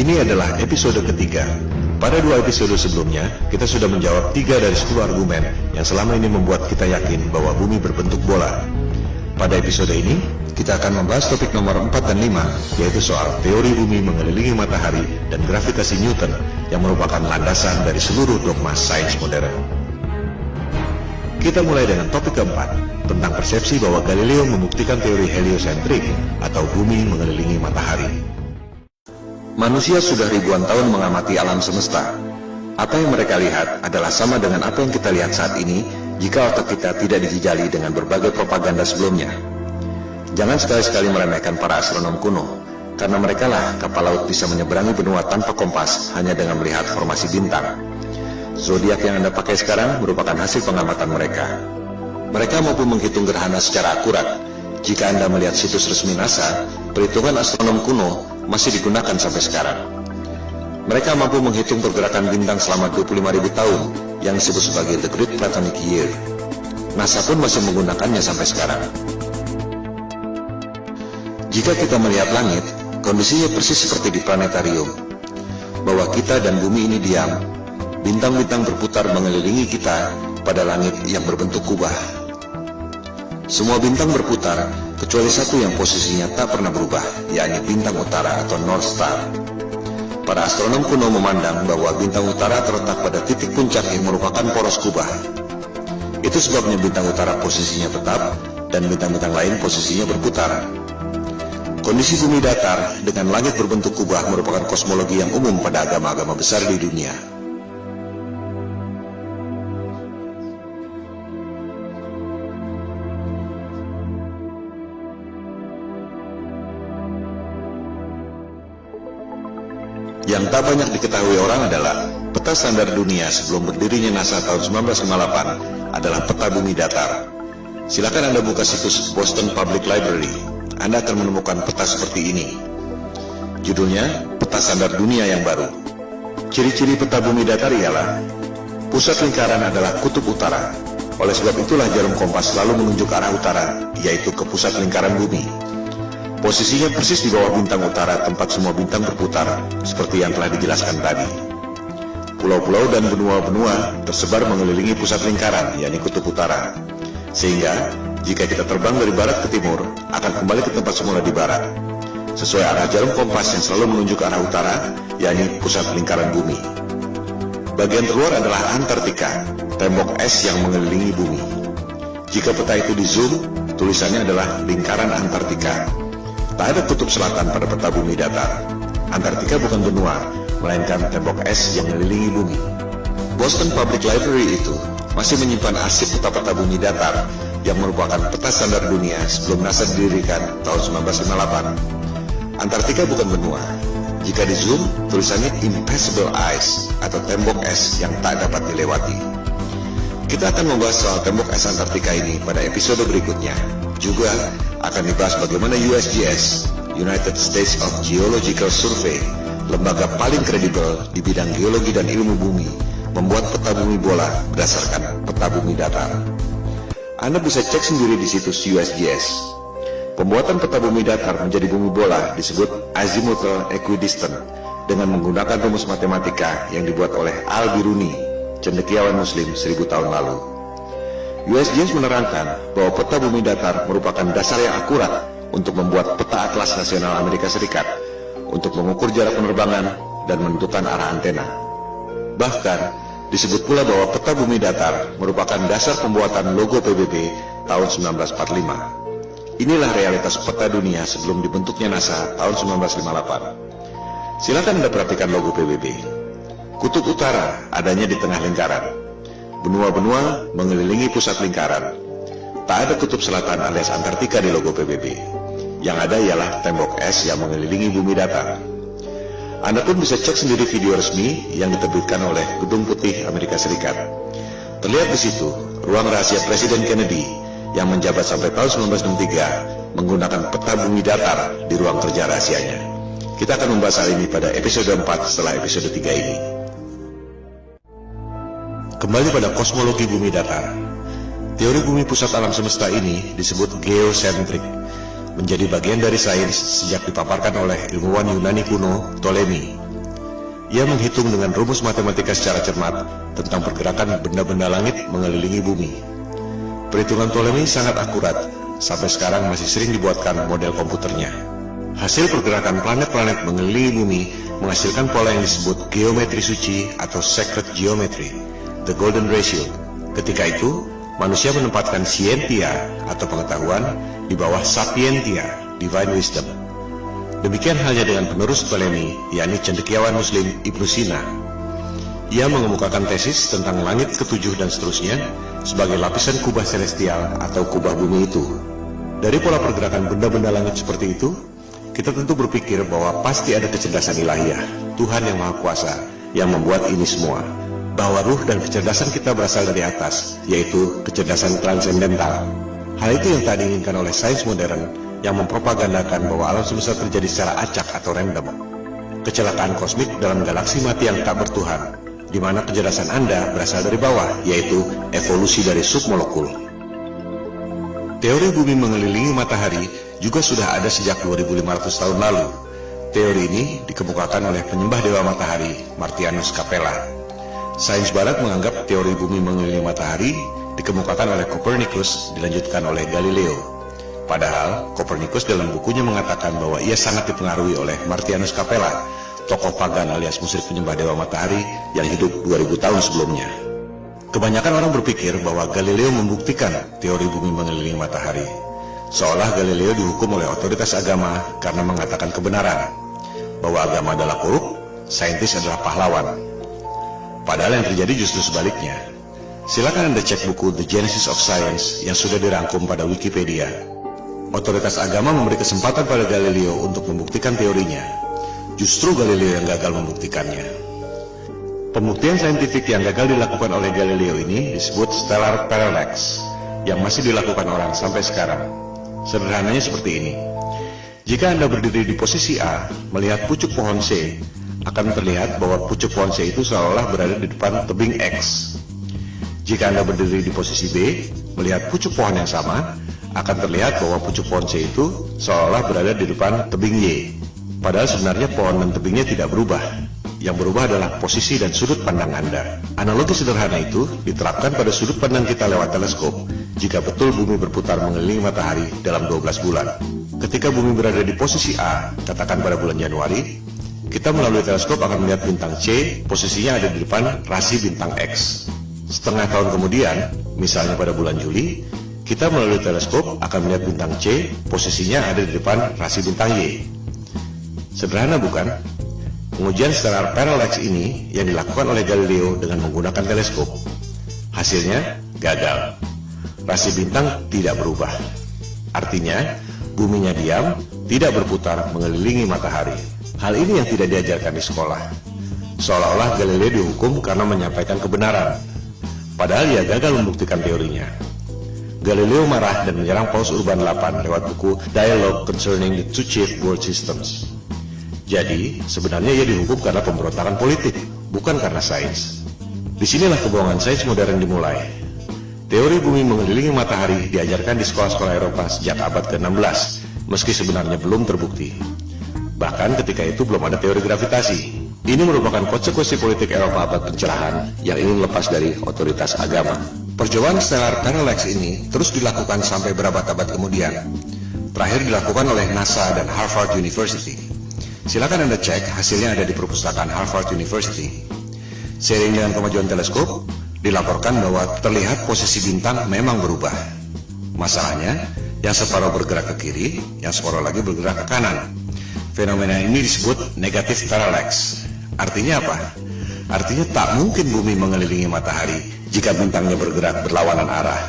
Ini adalah episode ketiga. Pada 2 episode sebelumnya, kita sudah menjawab 3 dari 10 argumen yang selama ini membuat kita yakin bahwa bumi berbentuk bola. Pada episode ini, kita akan membahas topik nomor 4 dan 5, yaitu soal teori bumi mengelilingi matahari dan gravitasi Newton yang merupakan landasan dari seluruh dogma sains modern. Kita mulai dengan topik keempat, tentang persepsi bahwa Galileo membuktikan teori heliosentrik atau bumi mengelilingi matahari. Manusia sudah ribuan tahun mengamati alam semesta. Apa yang mereka lihat adalah sama dengan apa yang kita lihat saat ini jika otak kita tidak dijejali dengan berbagai propaganda sebelumnya. Jangan sekali-sekali meremehkan para astronom kuno, karena mereka lah kapal laut bisa menyeberangi benua tanpa kompas hanya dengan melihat formasi bintang. Zodiak yang Anda pakai sekarang merupakan hasil pengamatan mereka. Mereka mampu menghitung gerhana secara akurat. Jika Anda melihat situs resmi NASA, perhitungan astronom kuno masih digunakan sampai sekarang. Mereka mampu menghitung pergerakan bintang selama 25.000 tahun yang disebut sebagai The Great Platonic Year. NASA pun masih menggunakannya sampai sekarang. Jika kita melihat langit, kondisinya persis seperti di planetarium, bahwa kita dan bumi ini diam. Bintang-bintang berputar mengelilingi kita pada langit yang berbentuk kubah. Semua bintang berputar, kecuali satu yang posisinya tak pernah berubah, yakni bintang utara atau North Star. Para astronom kuno memandang bahwa bintang utara terletak pada titik puncak yang merupakan poros kubah. Itu sebabnya bintang utara posisinya tetap, dan bintang-bintang lain posisinya berputar. Kondisi bumi datar dengan langit berbentuk kubah merupakan kosmologi yang umum pada agama-agama besar di dunia. Yang tak banyak diketahui orang adalah peta standar dunia sebelum berdirinya NASA tahun 1958 adalah peta bumi datar. Silakan Anda buka situs Boston Public Library. Anda akan menemukan peta seperti ini. Judulnya, Peta Standar Dunia yang Baru. Ciri-ciri peta bumi datar ialah pusat lingkaran adalah kutub utara. Oleh sebab itulah jarum kompas selalu menunjuk arah utara, yaitu ke pusat lingkaran bumi. Posisinya persis di bawah bintang utara tempat semua bintang berputar, seperti yang telah dijelaskan tadi. Pulau-pulau dan benua-benua tersebar mengelilingi pusat lingkaran, yakni kutub utara. Sehingga, jika kita terbang dari barat ke timur, akan kembali ke tempat semula di barat, sesuai arah jarum kompas yang selalu menunjuk arah utara, yakni pusat lingkaran bumi. Bagian terluar adalah Antartika, tembok es yang mengelilingi bumi. Jika peta itu di zoom, tulisannya adalah lingkaran Antartika. Tak ada kutub selatan pada peta bumi datar. Antartika bukan benua, melainkan tembok es yang mengelilingi bumi. Boston Public Library itu masih menyimpan arsip peta-peta bumi datar yang merupakan peta standar dunia sebelum NASA didirikan tahun 1958. Antartika bukan benua. Jika di zoom, tulisannya Impassable Ice atau tembok es yang tak dapat dilewati. Kita akan membahas soal tembok es Antartika ini pada episode berikutnya. Juga akan dibahas bagaimana USGS, United States of Geological Survey, lembaga paling kredibel di bidang geologi dan ilmu bumi, membuat peta bumi bola berdasarkan peta bumi datar. Anda bisa cek sendiri di situs USGS. Pembuatan peta bumi datar menjadi bumi bola disebut azimuthal equidistant dengan menggunakan rumus matematika yang dibuat oleh Al-Biruni, cendekiawan Muslim 1000 tahun lalu. USGS menerangkan bahwa peta bumi datar merupakan dasar yang akurat untuk membuat peta atlas nasional Amerika Serikat, untuk mengukur jarak penerbangan dan menentukan arah antena. Bahkan, disebut pula bahwa peta bumi datar merupakan dasar pembuatan logo PBB tahun 1945. Inilah realitas peta dunia sebelum dibentuknya NASA tahun 1958. Silakan Anda perhatikan logo PBB. Kutub utara adanya di tengah lingkaran. Benua-benua mengelilingi pusat lingkaran. Tak ada kutub selatan alias Antartika di logo PBB. Yang ada ialah tembok es yang mengelilingi bumi datar. Anda pun bisa cek sendiri video resmi yang diterbitkan oleh Gedung Putih Amerika Serikat. Terlihat di situ ruang rahasia Presiden Kennedy yang menjabat sampai tahun 1963 menggunakan peta bumi datar di ruang kerja rahasianya. Kita akan membahas hal ini pada episode 4 setelah episode 3 ini. Kembali pada kosmologi bumi datar. Teori bumi pusat alam semesta ini disebut geosentrik, menjadi bagian dari sains sejak dipaparkan oleh ilmuwan Yunani kuno Ptolemy. Ia menghitung dengan rumus matematika secara cermat tentang pergerakan benda-benda langit mengelilingi bumi. Perhitungan Ptolemei sangat akurat, sampai sekarang masih sering dibuatkan model komputernya. Hasil pergerakan planet-planet mengelilingi bumi menghasilkan pola yang disebut geometri suci atau sacred geometry, the golden ratio. Ketika itu, manusia menempatkan scientia atau pengetahuan di bawah sapientia, divine wisdom. Demikian halnya dengan penerus Ptolemei, yakni cendekiawan Muslim Ibnu Sina. Ia mengemukakan tesis tentang langit ketujuh dan seterusnya sebagai lapisan kubah celestial atau kubah bumi itu. Dari pola pergerakan benda-benda langit seperti itu, kita tentu berpikir bahwa pasti ada kecerdasan ilahiyah, Tuhan yang Maha Kuasa, yang membuat ini semua. Bahwa ruh dan kecerdasan kita berasal dari atas, yaitu kecerdasan transendental. Hal itu yang tak diinginkan oleh sains modern yang mempropagandakan bahwa alam semesta terjadi secara acak atau random. Kecelakaan kosmik dalam galaksi mati yang tak bertuhan, di mana kecerdasan Anda berasal dari bawah, yaitu evolusi dari submolekul. Teori bumi mengelilingi matahari juga sudah ada sejak 2500 tahun lalu. Teori ini dikemukakan oleh penyembah dewa matahari, Martianus Capella. Sains barat menganggap teori bumi mengelilingi matahari dikemukakan oleh Copernicus dilanjutkan oleh Galileo. Padahal Copernicus dalam bukunya mengatakan bahwa ia sangat dipengaruhi oleh Martianus Capella, tokoh pagan alias musyrik penyembah dewa matahari yang hidup 2000 tahun sebelumnya. Kebanyakan orang berpikir bahwa Galileo membuktikan teori bumi mengelilingi matahari, seolah Galileo dihukum oleh otoritas agama karena mengatakan kebenaran, bahwa agama adalah korup, saintis adalah pahlawan. Padahal yang terjadi justru sebaliknya. Silakan Anda cek buku The Genesis of Science yang sudah dirangkum pada Wikipedia. Otoritas agama memberi kesempatan pada Galileo untuk membuktikan teorinya. Justru Galileo yang gagal membuktikannya. Pembuktian saintifik yang gagal dilakukan oleh Galileo ini disebut stellar parallax, yang masih dilakukan orang sampai sekarang. Sederhananya seperti ini. Jika Anda berdiri di posisi A, melihat pucuk pohon C, akan terlihat bahwa pucuk pohon C itu seolah berada di depan tebing X. Jika Anda berdiri di posisi B, melihat pucuk pohon yang sama, akan terlihat bahwa pucuk pohon C itu seolah berada di depan tebing Y. Padahal sebenarnya pohon dan tebingnya tidak berubah. Yang berubah adalah posisi dan sudut pandang Anda. Analogi sederhana itu diterapkan pada sudut pandang kita lewat teleskop, jika betul bumi berputar mengelilingi matahari dalam 12 bulan. Ketika bumi berada di posisi A, katakan pada bulan Januari, kita melalui teleskop akan melihat bintang C, posisinya ada di depan rasi bintang X. Setengah tahun kemudian, misalnya pada bulan Juli, kita melalui teleskop akan melihat bintang C, posisinya ada di depan rasi bintang Y. Sederhana bukan? Pengujian stellar parallax ini yang dilakukan oleh Galileo dengan menggunakan teleskop. Hasilnya gagal. Rasi bintang tidak berubah. Artinya, buminya diam, tidak berputar mengelilingi matahari. Hal ini yang tidak diajarkan di sekolah. Seolah-olah Galileo dihukum karena menyampaikan kebenaran. Padahal ia gagal membuktikan teorinya. Galileo marah dan menyerang Paus Urban VIII lewat buku Dialogue Concerning the Two Chief World Systems. Jadi, sebenarnya ia dihukum karena pemberontakan politik, bukan karena sains. Disinilah kebohongan sains modern dimulai. Teori bumi mengelilingi matahari diajarkan di sekolah-sekolah Eropa sejak abad ke-16, meski sebenarnya belum terbukti. Bahkan ketika itu belum ada teori gravitasi. Ini merupakan konsekuensi politik Eropa abad pencerahan yang ingin lepas dari otoritas agama. Percobaan stellar parallax ini terus dilakukan sampai berabad-abad kemudian. Terakhir dilakukan oleh NASA dan Harvard University. Silakan Anda cek, hasilnya ada di perpustakaan Harvard University. Seiring dengan kemajuan teleskop, dilaporkan bahwa terlihat posisi bintang memang berubah. Masalahnya, yang separuh bergerak ke kiri, yang separuh lagi bergerak ke kanan. Fenomena ini disebut negative parallax. Artinya apa? Artinya tak mungkin bumi mengelilingi matahari jika bintangnya bergerak berlawanan arah.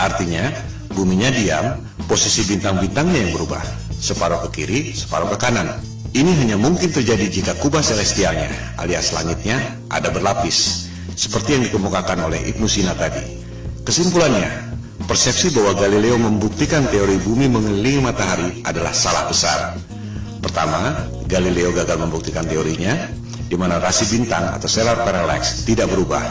Artinya, buminya diam, posisi bintang-bintangnya yang berubah. Separuh ke kiri, separuh ke kanan. Ini hanya mungkin terjadi jika kubah celestialnya, alias langitnya, ada berlapis. Seperti yang dikemukakan oleh Ibnu Sina tadi. Kesimpulannya, persepsi bahwa Galileo membuktikan teori bumi mengelilingi matahari adalah salah besar. Pertama, Galileo gagal membuktikan teorinya, di mana rasi bintang atau stellar parallax tidak berubah.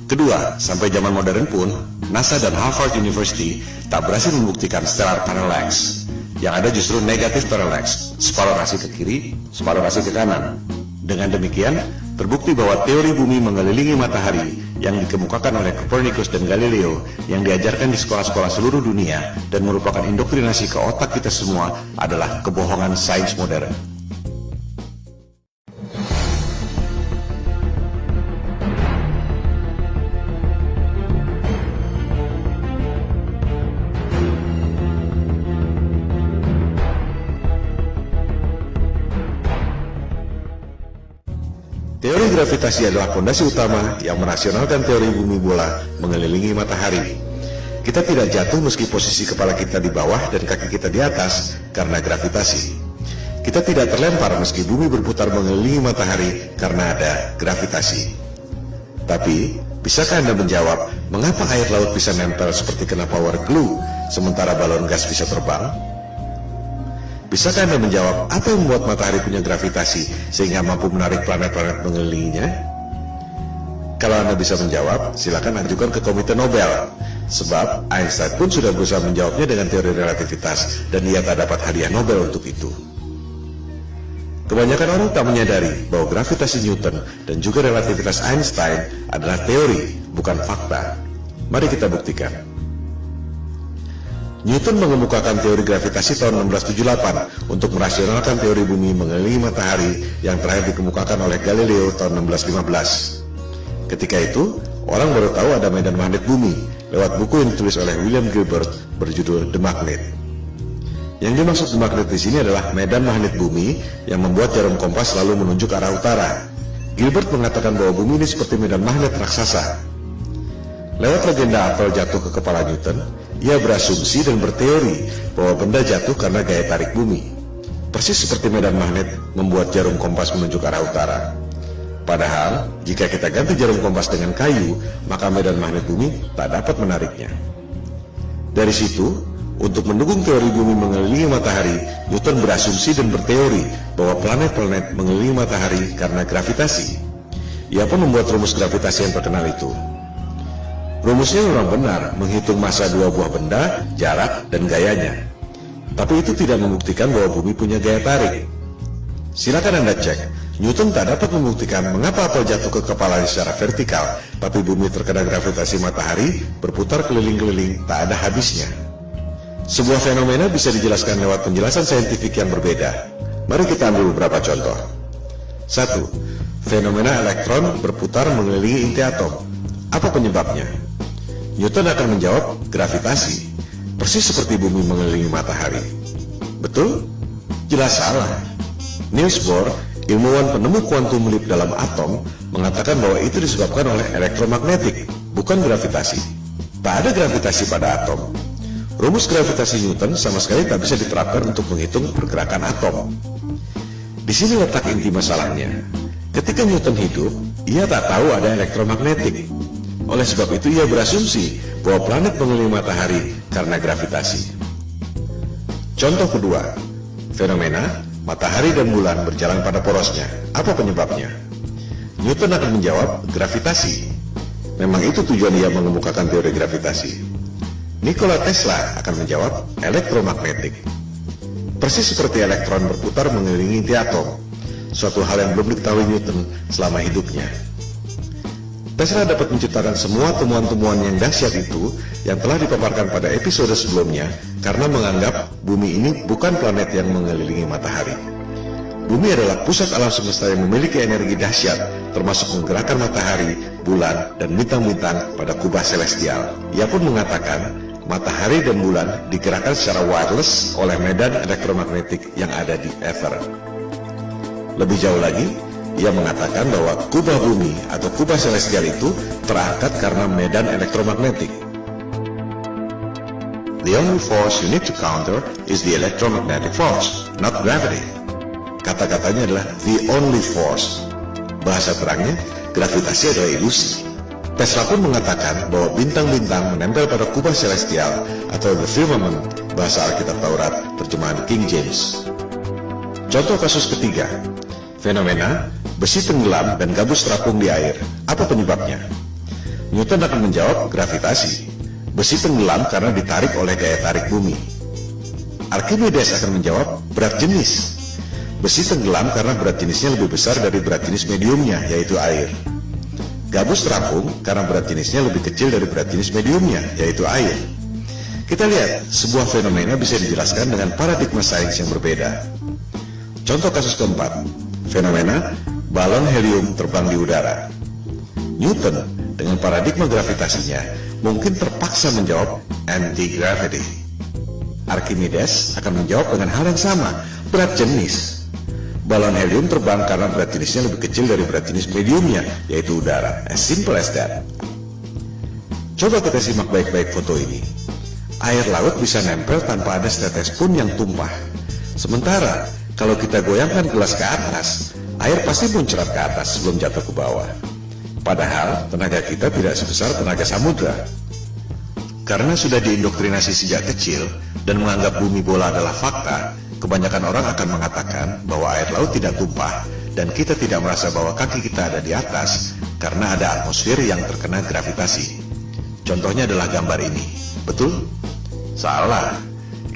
Kedua, sampai zaman modern pun, NASA dan Harvard University tak berhasil membuktikan stellar parallax. Yang ada justru negative parallax, separuh rasi ke kiri, separuh rasi ke kanan. Dengan demikian, terbukti bahwa teori bumi mengelilingi matahari yang dikemukakan oleh Copernicus dan Galileo yang diajarkan di sekolah-sekolah seluruh dunia dan merupakan indoktrinasi ke otak kita semua adalah kebohongan sains modern. Teori gravitasi adalah fondasi utama yang merasionalkan teori bumi bola mengelilingi matahari. Kita tidak jatuh meski posisi kepala kita di bawah dan kaki kita di atas karena gravitasi. Kita tidak terlempar meski bumi berputar mengelilingi matahari karena ada gravitasi. Tapi, bisakah Anda menjawab mengapa air laut bisa nempel seperti kena power glue sementara balon gas bisa terbang? Bisakah Anda menjawab apa yang membuat matahari punya gravitasi sehingga mampu menarik planet-planet mengelilinginya? Kalau Anda bisa menjawab, silakan ajukan ke Komite Nobel. Sebab Einstein pun sudah berusaha menjawabnya dengan teori relativitas dan ia tak dapat hadiah Nobel untuk itu. Kebanyakan orang tak menyadari bahwa gravitasi Newton dan juga relativitas Einstein adalah teori, bukan fakta. Mari kita buktikan. Newton mengemukakan teori gravitasi tahun 1678 untuk merasionalkan teori bumi mengelilingi matahari yang terakhir dikemukakan oleh Galileo tahun 1615. Ketika itu, orang baru tahu ada medan magnet bumi lewat buku yang ditulis oleh William Gilbert berjudul The Magnet. Yang dimaksud The Magnet di sini adalah medan magnet bumi yang membuat jarum kompas selalu menunjuk ke arah utara. Gilbert mengatakan bahwa bumi ini seperti medan magnet raksasa. Lewat legenda apel jatuh ke kepala Newton, ia berasumsi dan berteori bahwa benda jatuh karena gaya tarik bumi. Persis seperti medan magnet membuat jarum kompas menunjuk arah utara. Padahal, jika kita ganti jarum kompas dengan kayu, maka medan magnet bumi tak dapat menariknya. Dari situ, untuk mendukung teori bumi mengelilingi matahari, Newton berasumsi dan berteori bahwa planet-planet mengelilingi matahari karena gravitasi. Ia pun membuat rumus gravitasi yang terkenal itu. Rumusnya memang benar, menghitung massa dua buah benda, jarak, dan gayanya. Tapi itu tidak membuktikan bahwa bumi punya gaya tarik. Silakan Anda cek, Newton tak dapat membuktikan mengapa apel jatuh ke kepalanya secara vertikal, tapi bumi terkena gravitasi matahari, berputar keliling-keliling, tak ada habisnya. Sebuah fenomena bisa dijelaskan lewat penjelasan saintifik yang berbeda. Mari kita ambil beberapa contoh. 1. Fenomena elektron berputar mengelilingi inti atom. Apa penyebabnya? Newton akan menjawab gravitasi, persis seperti bumi mengelilingi matahari. Betul? Jelas salah. Niels Bohr, ilmuwan penemu kuantum leap dalam atom, mengatakan bahwa itu disebabkan oleh elektromagnetik, bukan gravitasi. Tak ada gravitasi pada atom. Rumus gravitasi Newton sama sekali tak bisa diterapkan untuk menghitung pergerakan atom. Di sini letak inti masalahnya. Ketika Newton hidup, ia tak tahu ada elektromagnetik. Oleh sebab itu ia berasumsi bahwa planet mengelilingi matahari karena gravitasi. Contoh kedua, fenomena matahari dan bulan berjalan pada porosnya. Apa penyebabnya? Newton akan menjawab gravitasi. Memang itu tujuan ia mengemukakan teori gravitasi. Nikola Tesla akan menjawab elektromagnetik. Persis seperti elektron berputar mengelilingi inti atom, suatu hal yang belum diketahui Newton selama hidupnya. Tesla dapat menciptakan semua temuan-temuan yang dahsyat itu yang telah dipaparkan pada episode sebelumnya karena menganggap bumi ini bukan planet yang mengelilingi matahari. Bumi adalah pusat alam semesta yang memiliki energi dahsyat, termasuk menggerakkan matahari, bulan, dan bintang-bintang pada kubah celestial. Ia pun mengatakan matahari dan bulan digerakkan secara wireless oleh medan elektromagnetik yang ada di ether. Lebih jauh lagi, ia mengatakan bahwa kubah bumi atau kubah celestial itu terangkat karena medan elektromagnetik. The only force you need to counter is the electromagnetic force, not gravity. Kata-katanya adalah the only force. Bahasa terangnya, gravitasi adalah ilusi. Tesla pun mengatakan bahwa bintang-bintang menempel pada kubah celestial atau the firmament, bahasa Alkitab Taurat, terjemahan King James. Contoh kasus ketiga, fenomena besi tenggelam dan gabus terapung di air. Apa penyebabnya? Newton akan menjawab gravitasi. Besi tenggelam karena ditarik oleh gaya tarik bumi. Archimedes akan menjawab berat jenis. Besi tenggelam karena berat jenisnya lebih besar dari berat jenis mediumnya, yaitu air. Gabus terapung karena berat jenisnya lebih kecil dari berat jenis mediumnya, yaitu air. Kita lihat, sebuah fenomena bisa dijelaskan dengan paradigma sains yang berbeda. Contoh kasus keempat, fenomena balon helium terbang di udara. Newton dengan paradigma gravitasinya mungkin terpaksa menjawab anti-gravity. Archimedes akan menjawab dengan hal yang sama, berat jenis. Balon helium terbang karena berat jenisnya lebih kecil dari berat jenis mediumnya, yaitu udara. As simple as that. Coba kita simak baik-baik foto ini. Air laut bisa nempel tanpa ada setetes pun yang tumpah. Sementara, kalau kita goyangkan gelas ke atas, air pasti muncrat ke atas sebelum jatuh ke bawah. Padahal, tenaga kita tidak sebesar tenaga samudra. Karena sudah diindoktrinasi sejak kecil dan menganggap bumi bola adalah fakta, kebanyakan orang akan mengatakan bahwa air laut tidak tumpah dan kita tidak merasa bahwa kaki kita ada di atas karena ada atmosfer yang terkena gravitasi. Contohnya adalah gambar ini. Betul? Salah.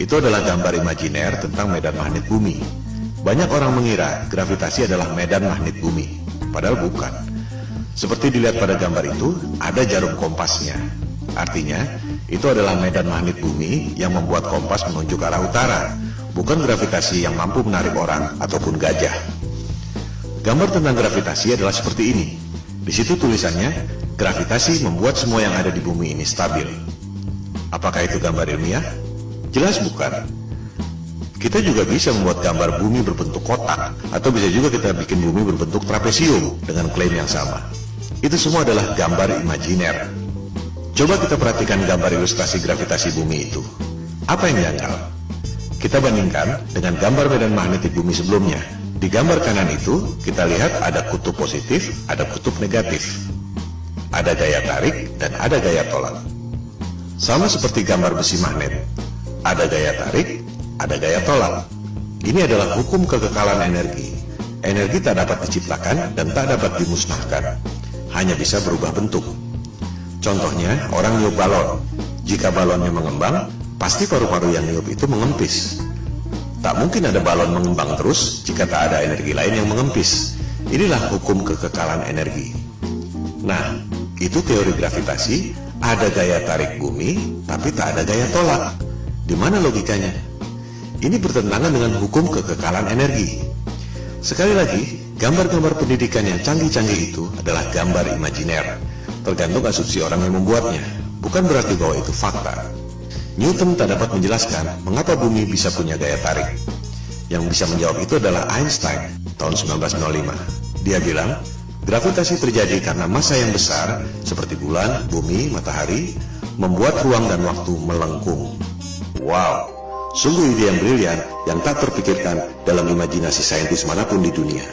Itu adalah gambar imajiner tentang medan magnet bumi. Banyak orang mengira gravitasi adalah medan magnet bumi, padahal bukan. Seperti dilihat pada gambar itu, ada jarum kompasnya. Artinya, itu adalah medan magnet bumi yang membuat kompas menunjuk arah utara, bukan gravitasi yang mampu menarik orang ataupun gajah. Gambar tentang gravitasi adalah seperti ini. Di situ tulisannya, gravitasi membuat semua yang ada di bumi ini stabil. Apakah itu gambar ilmiah? Jelas bukan. Kita juga bisa membuat gambar bumi berbentuk kotak, atau bisa juga kita bikin bumi berbentuk trapesium dengan klaim yang sama. Itu semua adalah gambar imajiner. Coba kita perhatikan gambar ilustrasi gravitasi bumi itu. Apa yang janggal? Kita bandingkan dengan gambar medan magnetik bumi sebelumnya. Di gambar kanan itu, kita lihat ada kutub positif, ada kutub negatif. Ada gaya tarik, dan ada gaya tolak. Sama seperti gambar besi magnet. Ada gaya tarik, ada gaya tolak. Ini adalah hukum kekekalan energi. Energi tak dapat diciptakan dan tak dapat dimusnahkan. Hanya bisa berubah bentuk. Contohnya, orang niup balon. Jika balonnya mengembang, pasti paru-paru yang niup itu mengempis. Tak mungkin ada balon mengembang terus jika tak ada energi lain yang mengempis. Inilah hukum kekekalan energi. Nah, itu teori gravitasi, ada gaya tarik bumi, tapi tak ada gaya tolak. Di mana logikanya? Ini bertentangan dengan hukum kekekalan energi. Sekali lagi, gambar-gambar pendidikan yang canggih-canggih itu adalah gambar imajiner. Tergantung asumsi orang yang membuatnya, bukan berarti bahwa itu fakta. Newton tak dapat menjelaskan mengapa bumi bisa punya gaya tarik. Yang bisa menjawab itu adalah Einstein tahun 1905. Dia bilang, gravitasi terjadi karena massa yang besar seperti bulan, bumi, matahari membuat ruang dan waktu melengkung. Wow, sungguh ide yang brilian yang tak terpikirkan dalam imajinasi saintis manapun di dunia.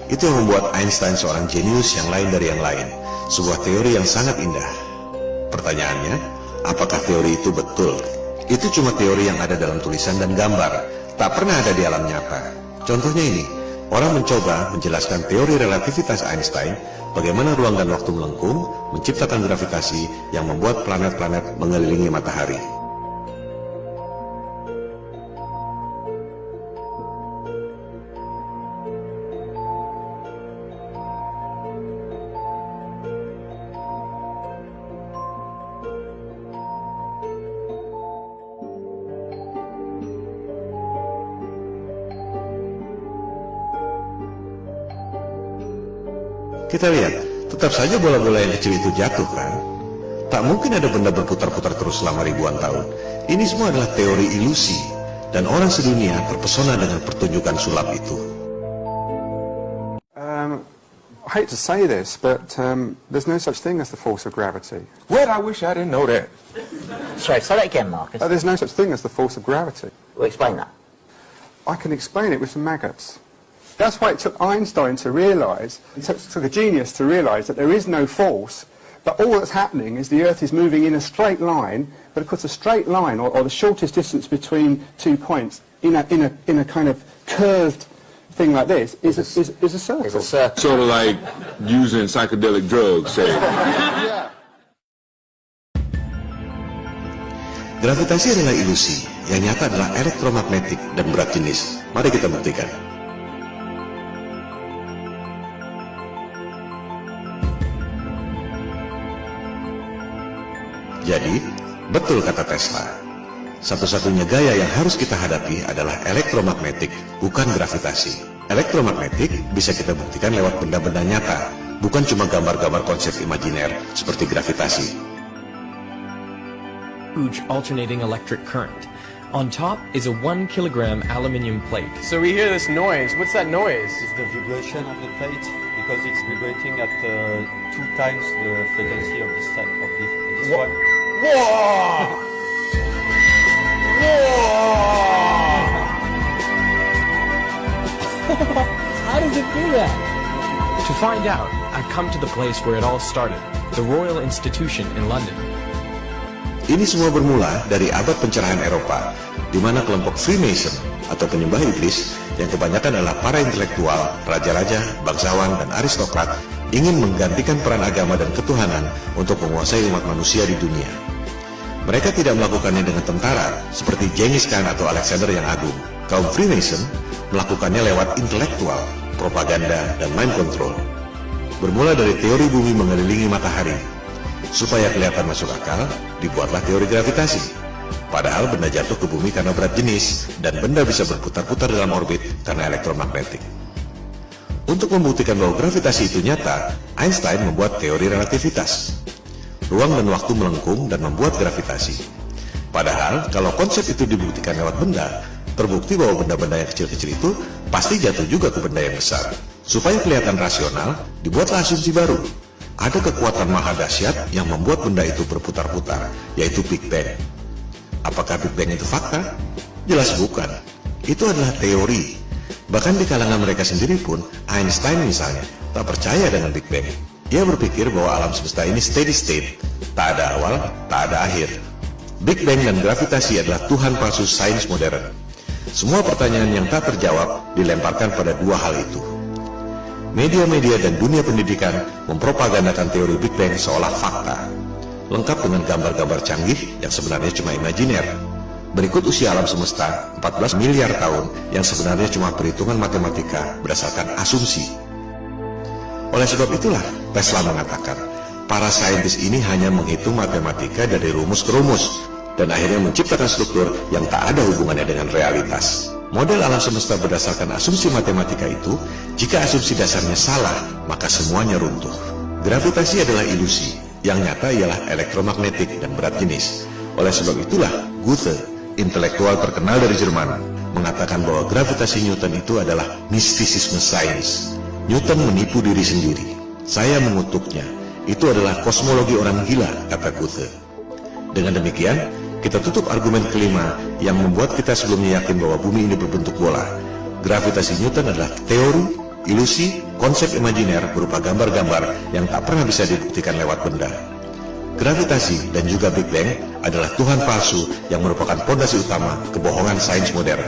Itu yang membuat Einstein seorang jenius yang lain dari yang lain. Sebuah teori yang sangat indah. Pertanyaannya, apakah teori itu betul? Itu cuma teori yang ada dalam tulisan dan gambar, tak pernah ada di alam nyata. Contohnya ini, orang mencoba menjelaskan teori relativitas Einstein, bagaimana ruang dan waktu melengkung, menciptakan gravitasi yang membuat planet-planet mengelilingi matahari. Kita lihat, tetap saja bola-bola yang kecil itu jatuh kan? Tak mungkin ada benda berputar-putar terus selama ribuan tahun. Ini semua adalah teori ilusi, dan orang sedunia terpesona dengan pertunjukan sulap itu. I hate to say this, but there's no such thing as the force of gravity. Well, I wish I didn't know that. Sorry, say that again, Marcus. There's no such thing as the force of gravity. Well, explain that. I can explain it with some maggots. That's why it took Einstein to realise, it took a genius to realise that there is no force, but all that's happening is the Earth is moving in a straight line, but of course a straight line, or the shortest distance between 2 points, in a kind of curved thing like this, is a circle. It's a circle. Sort of like using psychedelic drugs, say. Gravitasi adalah ilusi, yang nyata adalah elektromagnetik dan berat jenis. Mari kita buktikan. Jadi, betul kata Tesla. Satu-satunya gaya yang harus kita hadapi adalah elektromagnetik, bukan gravitasi. Elektromagnetik bisa kita buktikan lewat benda-benda nyata, bukan cuma gambar-gambar konsep imajiner seperti gravitasi. Huge alternating electric current. On top is a 1 kilogram aluminium plate. So we hear this noise. What's that noise? It's the vibration of the plate because it's vibrating at 2 times the frequency of this one. How does it do that? To find out, I've come to the place where it all started, the Royal Institution in London. Ini semua bermula dari abad pencerahan Eropa, di mana kelompok Freemason atau penyembah iblis yang kebanyakan adalah para intelektual, raja-raja, bangsawan, dan aristokrat ingin menggantikan peran agama dan ketuhanan untuk menguasai umat manusia di dunia. Mereka tidak melakukannya dengan tentara seperti Genghis Khan atau Alexander yang Agung. Kaum Freemason melakukannya lewat intelektual, propaganda, dan mind control. Bermula dari teori bumi mengelilingi matahari. Supaya kelihatan masuk akal, dibuatlah teori gravitasi. Padahal benda jatuh ke bumi karena berat jenis, dan benda bisa berputar-putar dalam orbit karena elektromagnetik. Untuk membuktikan bahwa gravitasi itu nyata, Einstein membuat teori relativitas. Ruang dan waktu melengkung dan membuat gravitasi. Padahal, kalau konsep itu dibuktikan lewat benda, terbukti bahwa benda-benda yang kecil-kecil itu pasti jatuh juga ke benda yang besar. Supaya kelihatan rasional, dibuatlah asumsi baru. Ada kekuatan maha dahsyat yang membuat benda itu berputar-putar, yaitu Big Bang. Apakah Big Bang itu fakta? Jelas bukan. Itu adalah teori. Bahkan di kalangan mereka sendiri pun, Einstein misalnya, tak percaya dengan Big Bang. Ia berpikir bahwa alam semesta ini steady state, tak ada awal, tak ada akhir. Big Bang dan gravitasi adalah Tuhan palsu sains modern. Semua pertanyaan yang tak terjawab dilemparkan pada dua hal itu. Media-media dan dunia pendidikan mempropagandakan teori Big Bang seolah fakta, lengkap dengan gambar-gambar canggih yang sebenarnya cuma imajiner. Berikut usia alam semesta 14 miliar tahun yang sebenarnya cuma perhitungan matematika berdasarkan asumsi. Oleh sebab itulah Tesla mengatakan, para saintis ini hanya menghitung matematika dari rumus ke rumus, dan akhirnya menciptakan struktur yang tak ada hubungannya dengan realitas. Model alam semesta berdasarkan asumsi matematika itu, jika asumsi dasarnya salah, maka semuanya runtuh. Gravitasi adalah ilusi, yang nyata ialah elektromagnetik dan berat jenis. Oleh sebab itulah, Goethe, intelektual terkenal dari Jerman, mengatakan bahwa gravitasi Newton itu adalah mistisisme sains. Newton menipu diri sendiri. Saya mengutuknya. Itu adalah kosmologi orang gila, kata Goethe. Dengan demikian, kita tutup argumen kelima yang membuat kita sebelumnya yakin bahwa bumi ini berbentuk bola. Gravitasi Newton adalah teori, ilusi, konsep imajiner berupa gambar-gambar yang tak pernah bisa dibuktikan lewat benda. Gravitasi dan juga Big Bang adalah Tuhan palsu yang merupakan fondasi utama kebohongan sains modern.